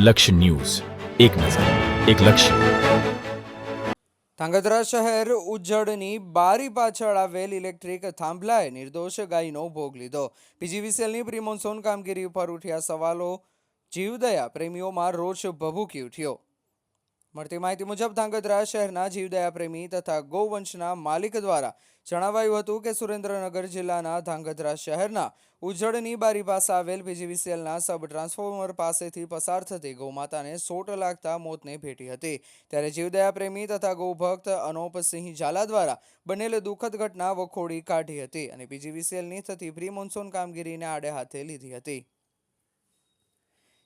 લક્ષ્ય ન્યૂઝ, એક નજર, એક લક્ષ્ય. ધાંગધ્રા શહેર ઉજ્જડની બારી પાછળ આવેલ ઇલેક્ટ્રિક થાંભલાએ નિર્દોષ ગાયનો ભોગ લીધો. પીજીવીસીએલની પ્રી મોન્સૂન કામગીરી ઉપર ઉઠ્યા સવાલો, જીવદયા પ્રેમીઓમાં રોષ ભભૂકી ઉઠ્યો. મળતી માહિતી મુજબ ધાંગધ્રા શહેરના જીવદયા પ્રેમી તથા ગૌવંશના માલિક દ્વારા જણાવાયું હતું કે સુરેન્દ્રનગર જિલ્લાના ધાંગધ્રા શહેરના ઉજ્જડની બારી પાસે આવેલ પીજીવીસીએલના સબ ટ્રાન્સફોર્મર પાસેથી પસાર થતી ગૌમાતાને સોટ લાગતા મોતને ભેટી હતી. ત્યારે જીવદયા પ્રેમી તથા ગૌભક્ત અનોપસિંહ ઝાલા દ્વારા બનેલ દુઃખદ ઘટના વખોડી કાઢી હતી અને પીજીવીસીએલની થતી પ્રી મોન્સૂન કામગીરીને આડે હાથે લીધી હતી.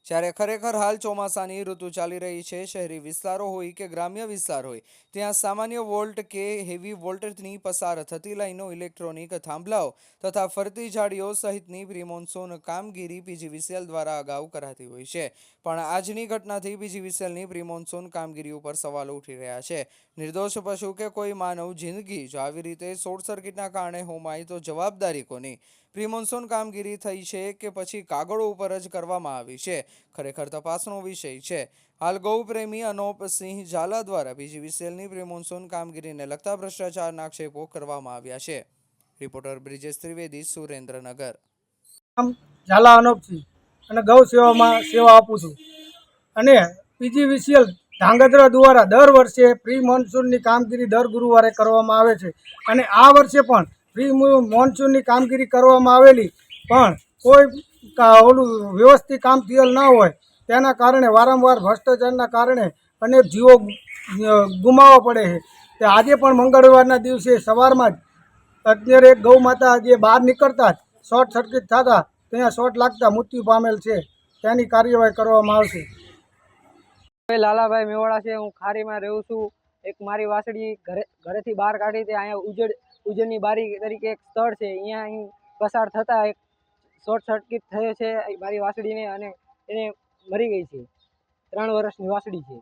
જ્યારે ખરેખર હાલ ચોમાસાની ઋતુ ચાલી રહી છે. શહેરી વિસ્તારો હોય કે ગ્રામ્ય વિસ્તાર હોય, ત્યાં સામાન્ય વોલ્ટ કે હેવી વોલ્ટેજની પસાર થતી લાઈનો, ઇલેક્ટ્રોનિક થાંભલાઓ તથા ફરતી ઝાડીઓ સહિતની પ્રી મોન્સૂન કામગીરી પીજીવીસીએલ દ્વારા અગાઉ કરાતી હોય છે. પણ આજની ઘટનાથી પીજીવીસીએલની પ્રી મોન્સૂન કામગીરી ઉપર સવાલો ઉઠી રહ્યા છે. નિર્દોષ પશુ કે કોઈ માનવ જિંદગી જો આવી રીતે શોર્ટ સર્કિટના કારણે હોમાય તો જવાબદારી કોની? પ્રી મોન્સૂન કામગીરી થઈ છે કે પછી કાગળો ઉપર જ કરવામાં આવી છે? ખરેખર તપાસનો વિષય છે. હાલ ગૌપ્રેમી અનોપસિંહ ઝાલા દ્વારા પીજીવીસીએલની પ્રી મોન્સૂન કામગીરીને લગતા ભ્રષ્ટાચારના આક્ષેપો કરવામાં આવ્યા છે. રિપોર્ટર બ્રિજેશ ત્રિવેદી, સુરેન્દ્રનગર. ઝાલા અનોપસિંહ અને ગૌ સેવામાં સેવા આપું છું અને પીજીવીસીએલ ધાંગધ્રા દ્વારા દર વર્ષે પ્રી મોન્સૂનની કામગીરી દર ગુરુવારે કરવામાં આવે છે અને આ વર્ષે પણ પ્રી મોન્સૂનની કામગીરી કરવામાં આવેલી, પણ કોઈ ઓલું વ્યવસ્થિત કામ થયેલ ન હોય તેના કારણે વારંવાર ભ્રષ્ટાચારના કારણે અનેક જીવો ગુમાવવા પડે છે. તે આજે પણ મંગળવારના દિવસે સવારમાં જ અત્યારે એક ગૌ માતા જે બહાર નીકળતા જ શોર્ટ સર્કિટ થતા ત્યાં શોર્ટ લાગતા મૃત્યુ પામેલ છે. તેની કાર્યવાહી કરવામાં આવશે. લાલાભાઈ મેવાડા છે. હું ખારીમાં રહું છું. એક મારી વાસળી ઘરેથી બહાર કાઢી તે અહીંયા ઉજ્જડની બારી તરીકે એક સ્થળ છે, અહીંયા અહીં પસાર થતા એક શોર્ટ સર્કિટ થયો છે મારી વાસળીને અને એને મરી ગઈ છે. 3 વર્ષની વાસળી છે.